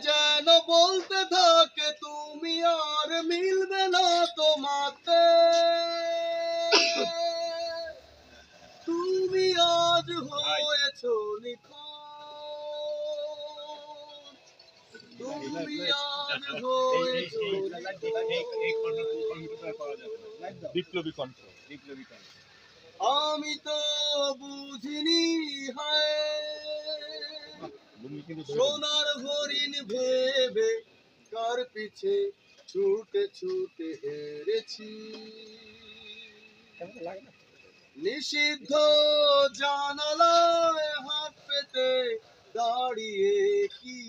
যেন বলতে থাকে তুমি আর মিলবে না তোমাতে, তুমি আজ হয়েছো নিখোঁজ, তুমি আজ হয়েছো বিপ্লবী কণ্ঠ। আমি তো বুঝিনি হায় সোনার হরিণ ভেবে কার পিছে ছুটে ছুটে হেরেছি, নিষিদ্ধ জানালায় হাত পেতে দাঁড়িয়ে কি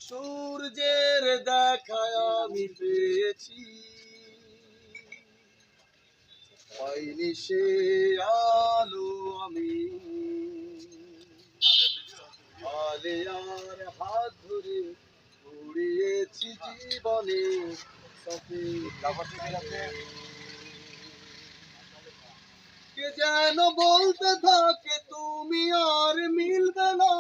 সূর্যের দেখায় আমি পেয়েছি, পাইনি সে আলো আমি আলেয়ার হাত ধরে উড়িয়েছি জীবনে কে যেন বলতে থাকে তুমি আর মিলবে না